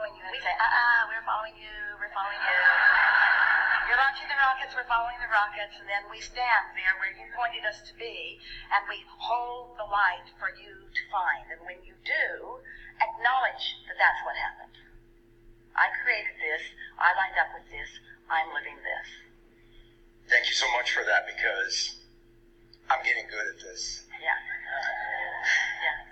following you. And we say, we're following you, we're following you. You're launching the rockets, we're following the rockets. And then we stand there where you pointed us to be, and we hold the light for you to find. And when you do, acknowledge that that's what happened. I created this, I lined up with this, I'm living this. Thank you so much for that, because I'm getting good at this. Yeah.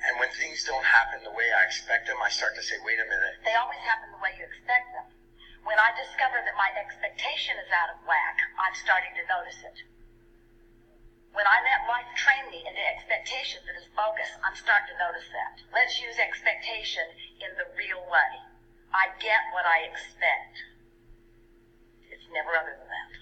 And when things don't happen the way I expect them, I start to say, wait a minute. They always happen the way you expect them. When I discover that my expectation is out of whack, I'm starting to notice it. When I let life train me into expectation that is bogus, I'm starting to notice that. Let's use expectation in the real way. I get what I expect. It's never other than that.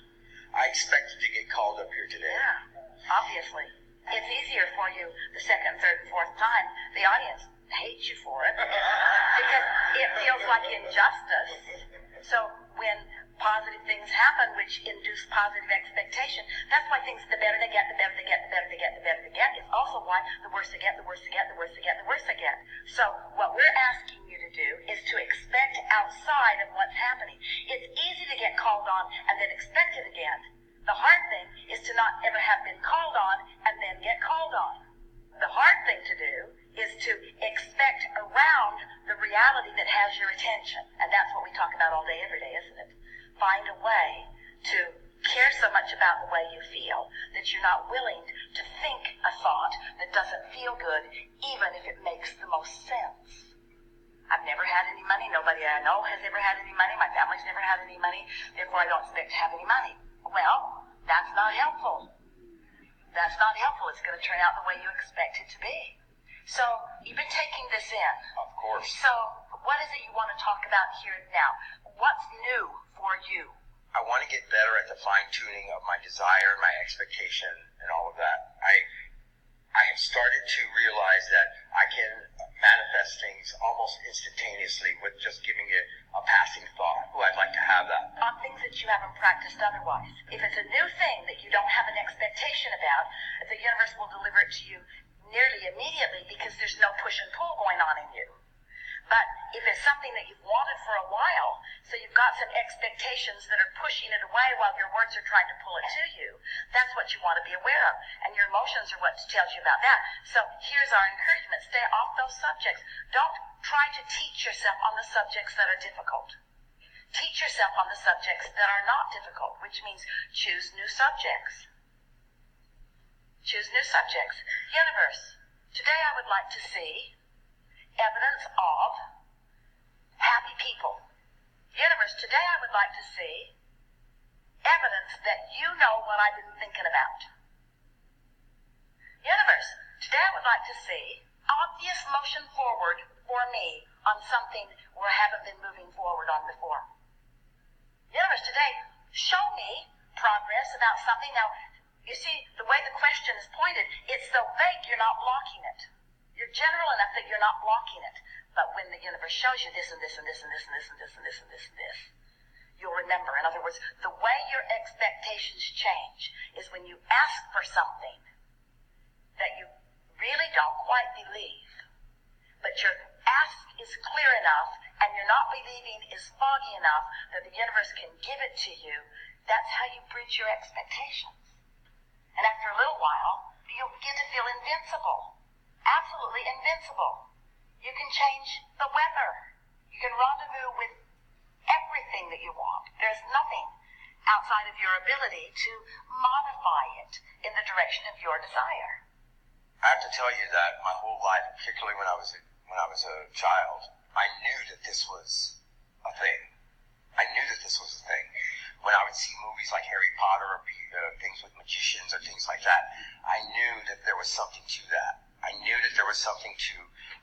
I expected to get called up here today. Yeah, obviously. It's easier for you the second, third, and fourth time. The audience hates you for it because it feels like injustice. So when positive things happen which induce positive expectation, that's why things, the better they get, the better they get, the better they get, the better they get. It's also why the worse they get, the worse they get, the worse they get, the worse they get. So what we're asking you to do is to expect outside of what's happening. It's easy to get called on and then expect it again. The hard thing is to not ever have been called on and then get called on. The hard thing to do is to expect around the reality that has your attention. And that's what we talk about all day, every day, isn't it? Find a way to care so much about the way you feel that you're not willing to think a thought that doesn't feel good, even if it makes the most sense. I've never had any money. Nobody I know has ever had any money. My family's never had any money. Therefore, I don't expect to have any money. Well, that's not helpful. That's not helpful. It's going to turn out the way you expect it to be. So, you've been taking this in. Of course. So, what is it you want to talk about here and now? What's new for you? I want to get better at the fine-tuning of my desire, my expectation, and all of that. I have started to realize that I can manifest things almost instantaneously with just giving it a passing thought. Oh, I'd like to have that. On things that you haven't practiced otherwise. If it's a new thing that you don't have an expectation about, the universe will deliver it to you nearly immediately because there's no push and pull going on in you. But if it's something that you've wanted for a while, so you've got some expectations that are pushing it away while your words are trying to pull it to you, that's what you want to be aware of. And your emotions are what tells you about that. So here's our encouragement. Stay off those subjects. Don't try to teach yourself on the subjects that are difficult. Teach yourself on the subjects that are not difficult, which means choose new subjects. Choose new subjects. Universe, today I would like to see evidence of happy people. Universe, today I would like to see evidence that you know what I've been thinking about. Universe, today I would like to see obvious motion forward for me on something where I haven't been moving forward on before. Universe, today, show me progress about something. Now, you see, the way the question is pointed, it's so vague you're not blocking it. You're general enough that you're not blocking it. But when the universe shows you this and this and this and this and this and this and this and this and this, you'll remember. In other words, the way your expectations change is when you ask for something that you really don't quite believe, but your ask is clear enough and you're not believing is foggy enough that the universe can give it to you. That's how you bridge your expectations. And after a little while, you'll begin to feel invincible. Absolutely invincible. You can change the weather. You can rendezvous with everything that you want. There's nothing outside of your ability to modify it in the direction of your desire. I have to tell you that my whole life, particularly when I was a child, I knew that this was a thing. I knew that this was a thing. When I would see movies like Harry Potter or things with magicians or things like that, I knew that there was something to that. I knew that there was something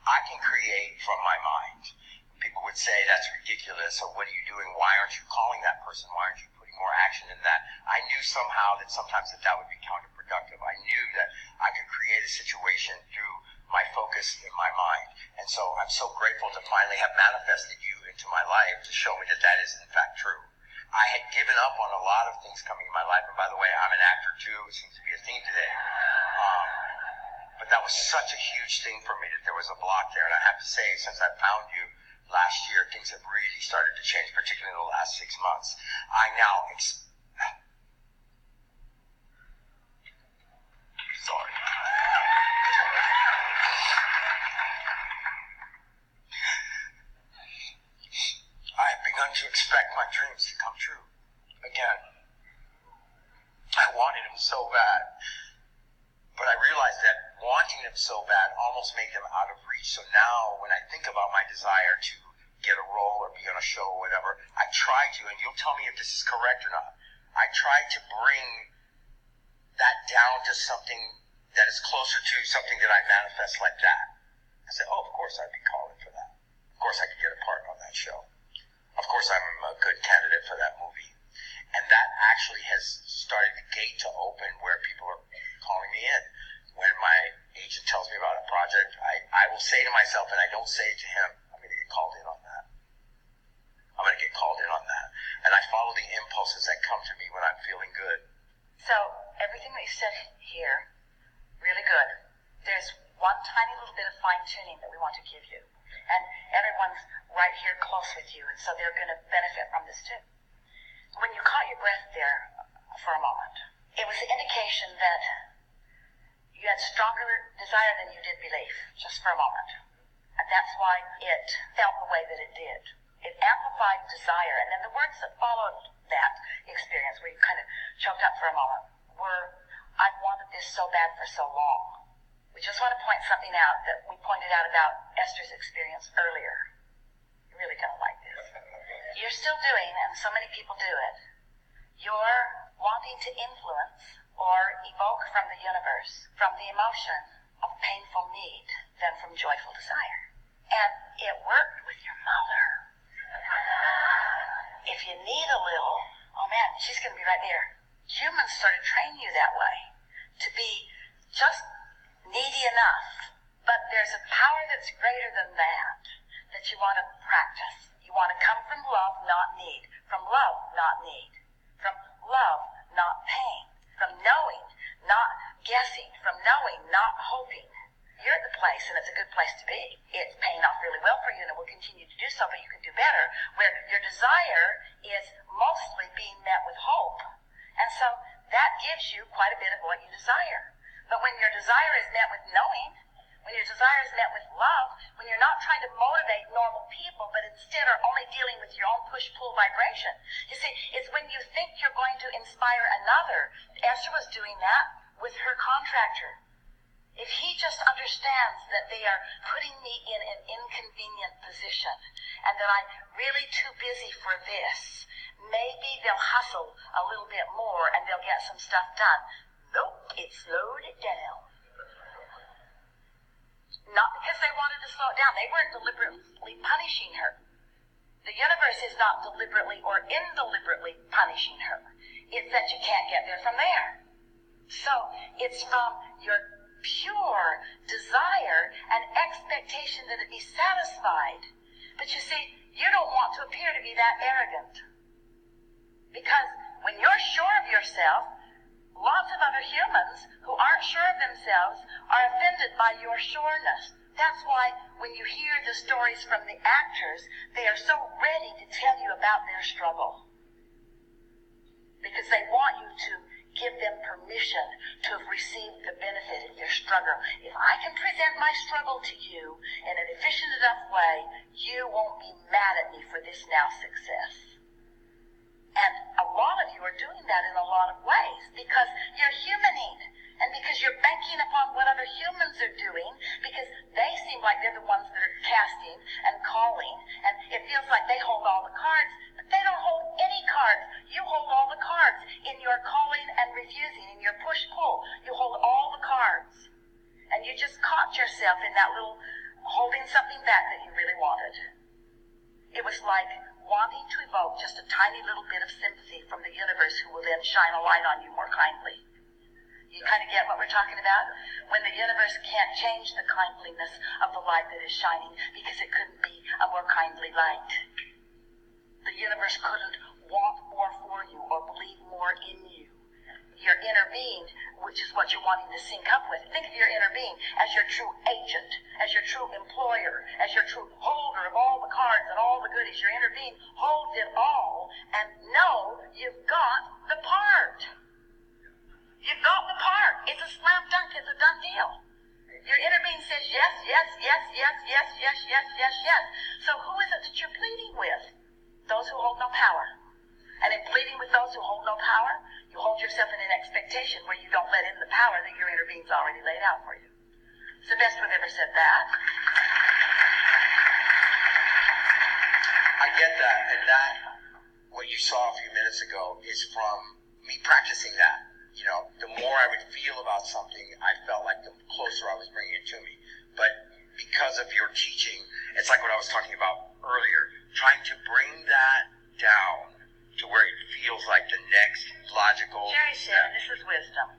I can create from my mind. People would say, that's ridiculous, or what are you doing? Why aren't you calling that person? Why aren't you putting more action in that? I knew somehow that sometimes that would be counterproductive. I knew that I could create a situation through my focus in my mind. And so I'm so grateful to finally have manifested you into my life to show me that that is in fact true. I had given up on a lot of things coming in my life, and by the way, I'm an actor too. It seems to be a theme today. But that was such a huge thing for me that there was a block there. And I have to say, since I found you, last year, things have really started to change, particularly in the last 6 months. I now sorry. I have begun to expect my dreams to come true again. I wanted them so bad, but I realized that wanting them so bad almost made them out of reach. So now when I think about my desire to get a role or be on a show or whatever, I try to, and you'll tell me if this is correct or not, I try to bring that down to something that is closer to something that I manifest like that. I say, oh, of course I'd be calling for that. Of course I could get a part on that show. Of course I'm a good candidate for that movie. And that actually has started the gate to open where people are calling me in. When my agent tells me about a project, I will say to myself, and I don't say it to him, I'm going to get called in on that. I'm going to get called in on that. And I follow the impulses that come to me when I'm feeling good. So, everything that you said here, really good. There's one tiny little bit of fine-tuning that we want to give you. And everyone's right here close with you, and so they're going to benefit from this too. When you caught your breath there for a moment, it was an indication that you had stronger desire than you did belief, just for a moment. And that's why it felt the way that it did. It amplified desire. And then the words that followed that experience, where you kind of choked up for a moment, were, I've wanted this so bad for so long. We just want to point something out that we pointed out about Esther's experience earlier. You're really going to like this. You're still doing, and so many people do it, you're wanting to influence or evoke from the universe, from the emotion of painful need than from joyful desire. And it worked with your mother. If you need a little, oh man, she's going to be right there. Humans sort of train you that way, to be just needy enough. But there's a power that's greater than that you want to practice. You want to come from love, not need. From love, not need. From love, not pain. From knowing, not guessing. From knowing, not hoping. You're at the place, and it's a good place to be. It's paying off really well for you, and it will continue to do so, but you can do better, where your desire is mostly being met with hope. And so that gives you quite a bit of what you desire. But when your desire is met with knowing, when your desire is met with love, when you're not trying to motivate normal people, but instead are only dealing with your own push-pull vibration. You see, it's when you think you're going to inspire another. Esther was doing that with her contractor. If he just understands that they are putting me in an inconvenient position and that I'm really too busy for this, maybe they'll hustle a little bit more and they'll get some stuff done. Nope, it slowed it down. Not because they wanted to slow it down. They weren't deliberately punishing her. The universe is not deliberately or indeliberately punishing her. It's that you can't get there from there. So it's from your pure desire and expectation that it be satisfied. But you see, you don't want to appear to be that arrogant. Because when you're sure of yourself, lots of other humans who aren't sure of themselves are offended by your sureness. That's why when you hear the stories from the actors, they are so ready to tell you about their struggle. Because they want you to give them permission to have received the benefit of your struggle. If I can present my struggle to you in an efficient enough way, you won't be mad at me for this now success. And a lot of you are doing that in a lot of ways because you're humaning and because you're banking upon what other humans are doing because they seem like they're the ones that are casting and calling and it feels like they hold all the cards, but they don't hold any cards. You hold all the cards in your calling and refusing, in your push-pull. You hold all the cards. And you just caught yourself in that little holding something back that you really wanted. It was like wanting to evoke just a tiny little bit of sympathy from the universe who will then shine a light on you more kindly. You kind of get what we're talking about? When the universe can't change the kindliness of the light that is shining because it couldn't be a more kindly light. The universe couldn't want more for you or believe more in you. Your inner being, which is what you're wanting to sync up with. Think of your inner being as your true agent, as your true employer, as your true whole holder of all the cards and all the goodies. Your inner being holds it all, and know you've got the part. You've got the part. It's a slam dunk. It's a done deal. Your inner being says yes, yes, yes, yes, yes, yes, yes, yes, yes. So who is it that you're pleading with? Those who hold no power. And in pleading with those who hold no power, you hold yourself in an expectation where you don't let in the power that your inner being's already laid out for you. It's the best we've ever said that. I get that, and that, what you saw a few minutes ago, is from me practicing that. You know, the more I would feel about something, I felt like the closer I was bringing it to me. But because of your teaching, it's like what I was talking about earlier, trying to bring that down to where it feels like the next logical Jerry said, and this is wisdom,